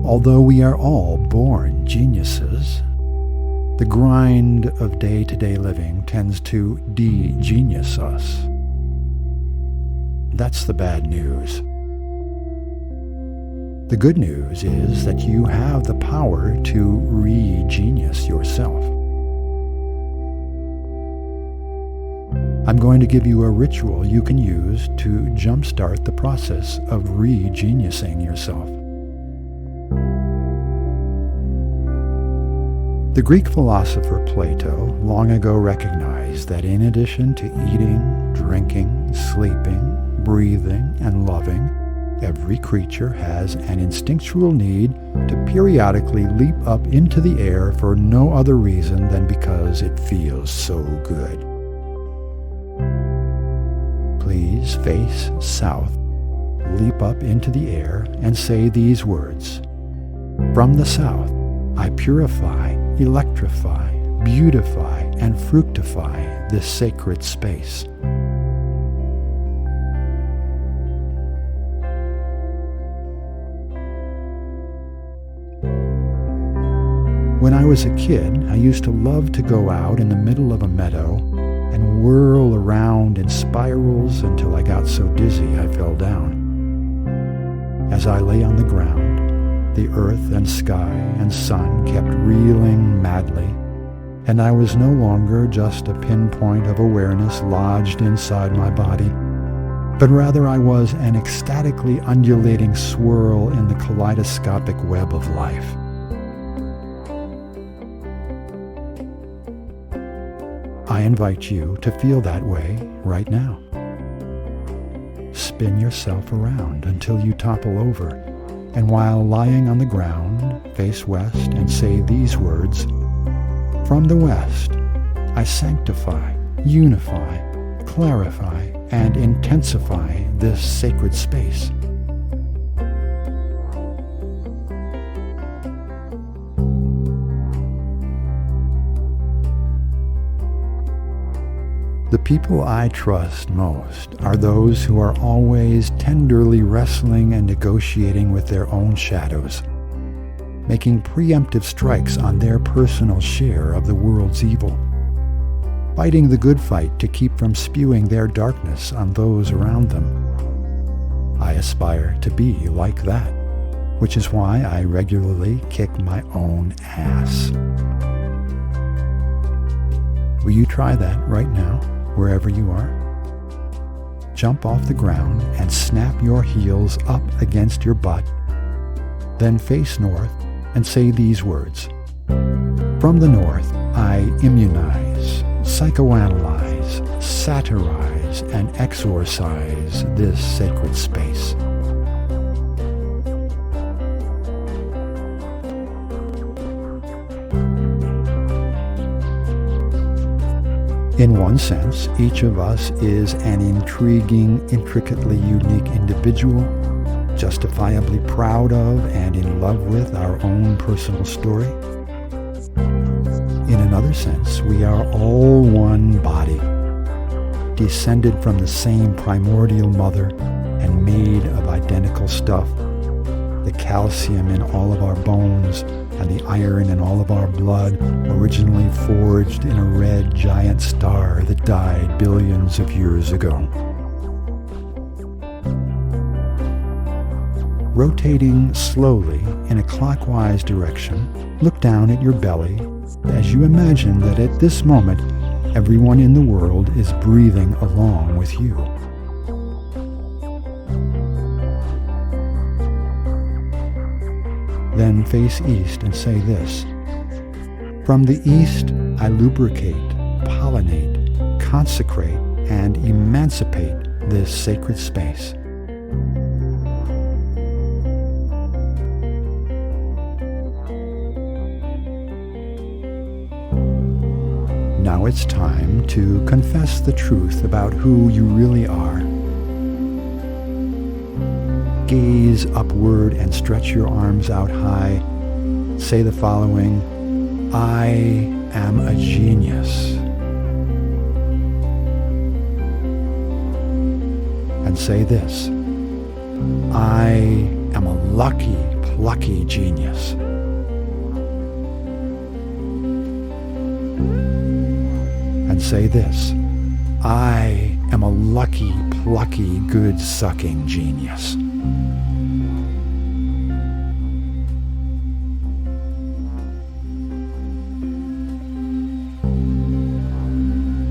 Although we are all born geniuses, the grind of day-to-day living tends to de-genius us. That's the bad news. The good news is that you have the power to re-genius yourself. I'm going to give you a ritual you can use to jumpstart the process of re-geniusing yourself. The Greek philosopher Plato long ago recognized that in addition to eating, drinking, sleeping, breathing, and loving, every creature has an instinctual need to periodically leap up into the air for no other reason than because it feels so good. Please face south, leap up into the air, and say these words. From the south, I purify, electrify, beautify, and fructify this sacred space. When I was a kid, I used to love to go out in the middle of a meadow and whirl around in spirals until I got so dizzy I fell down. As I lay on the ground, the earth and sky and sun kept reeling madly, and I was no longer just a pinpoint of awareness lodged inside my body, but rather I was an ecstatically undulating swirl in the kaleidoscopic web of life. I invite you to feel that way right now. Spin yourself around until you topple over, and while lying on the ground, face west and say these words, From the west, I sanctify, unify, clarify, and intensify this sacred space. The people I trust most are those who are always tenderly wrestling and negotiating with their own shadows, making preemptive strikes on their personal share of the world's evil, fighting the good fight to keep from spewing their darkness on those around them. I aspire to be like that, which is why I regularly kick my own ass. Will you try that right now? Wherever you are, jump off the ground and snap your heels up against your butt. Then face north and say these words. From the north, I immunize, psychoanalyze, satirize, and exorcise this sacred space. In one sense, each of us is an intriguing, intricately unique individual, justifiably proud of and in love with our own personal story. In another sense, we are all one body, descended from the same primordial mother and made of identical stuff. The calcium in all of our bones and the iron in all of our blood, originally forged in a red giant star that died billions of years ago. Rotating slowly in a clockwise direction, look down at your belly as you imagine that at this moment, everyone in the world is breathing along with you. Then face east and say this. From the east, I lubricate, pollinate, consecrate, and emancipate this sacred space. Now it's time to confess the truth about who you really are. Gaze upward and stretch your arms out high. Say the following, I am a genius. And say this, I am a lucky, plucky genius. And say this: I am a lucky, plucky, good-sucking genius.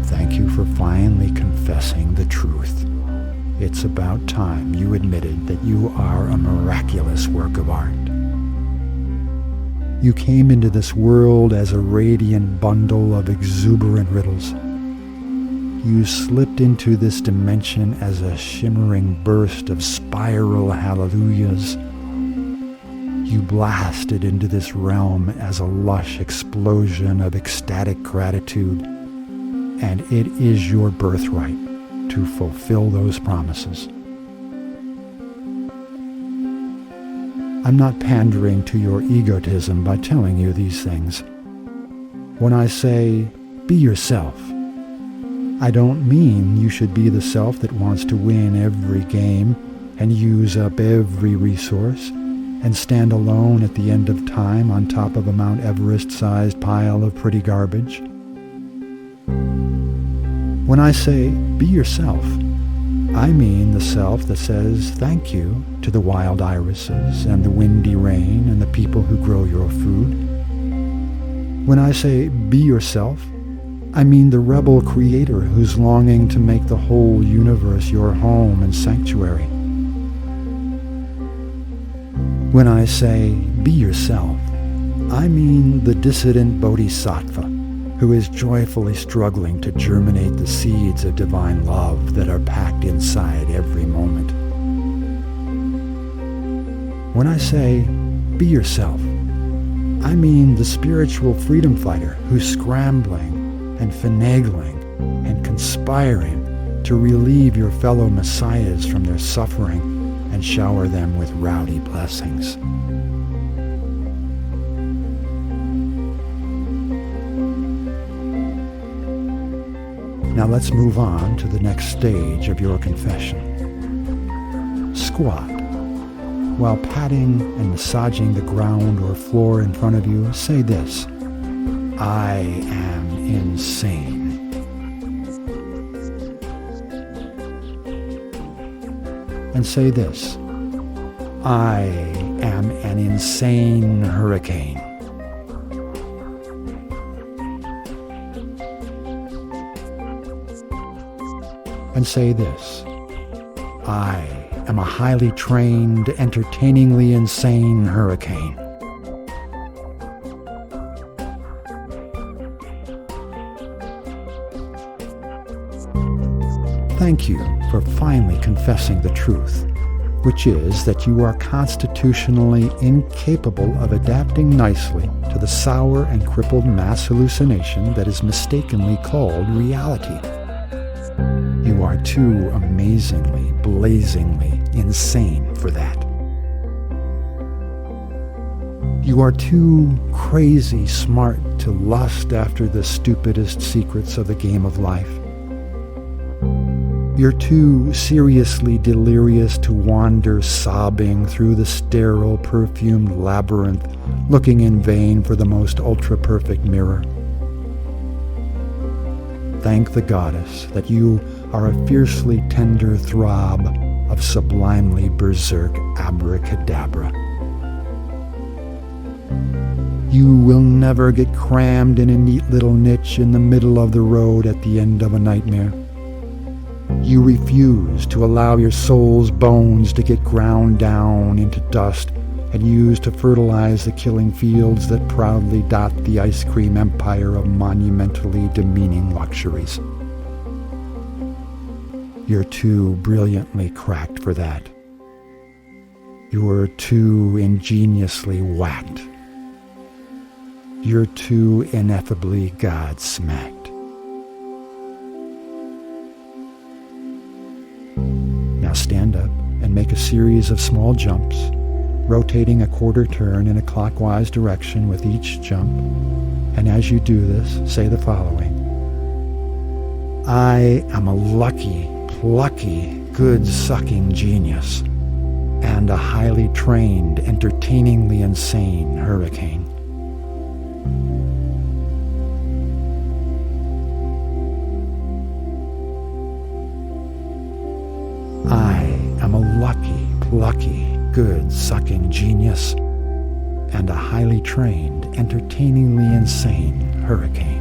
Thank you for finally confessing the truth. It's about time you admitted that you are a miraculous work of art. You came into this world as a radiant bundle of exuberant riddles. You slipped into this dimension as a shimmering burst of spiral hallelujahs. You blasted into this realm as a lush explosion of ecstatic gratitude, and it is your birthright to fulfill those promises. I'm not pandering to your egotism by telling you these things. When I say, be yourself, I don't mean you should be the self that wants to win every game and use up every resource and stand alone at the end of time on top of a Mount Everest-sized pile of pretty garbage. When I say, be yourself, I mean the self that says thank you to the wild irises and the windy rain and the people who grow your food. When I say, be yourself, I mean the rebel creator who's longing to make the whole universe your home and sanctuary. When I say, be yourself, I mean the dissident bodhisattva who is joyfully struggling to germinate the seeds of divine love that are packed inside every moment. When I say, be yourself, I mean the spiritual freedom fighter who's scrambling and finagling and conspiring to relieve your fellow messiahs from their suffering and shower them with rowdy blessings. Now let's move on to the next stage of your confession. Squat. While patting and massaging the ground or floor in front of you, say this: I am insane. And say this: I am an insane hurricane. And say this: I am a highly trained, entertainingly insane hurricane. Thank you for finally confessing the truth, which is that you are constitutionally incapable of adapting nicely to the sour and crippled mass hallucination that is mistakenly called reality. You are too amazingly, blazingly insane for that. You are too crazy smart to lust after the stupidest secrets of the game of life. You're too seriously delirious to wander sobbing through the sterile, perfumed labyrinth, looking in vain for the most ultra-perfect mirror. Thank the goddess that you are a fiercely tender throb of sublimely berserk abracadabra. You will never get crammed in a neat little niche in the middle of the road at the end of a nightmare. You refuse to allow your soul's bones to get ground down into dust and used to fertilize the killing fields that proudly dot the ice cream empire of monumentally demeaning luxuries. You're too brilliantly cracked for that. You're too ingeniously whacked. You're too ineffably God-smacked. Now stand up and make a series of small jumps, rotating a quarter turn in a clockwise direction with each jump. And as you do this, say the following: I am a lucky, plucky, good-sucking genius. and a highly trained, entertainingly insane hurricane. I am a lucky, plucky, good sucking genius and a highly trained, entertainingly insane hurricane.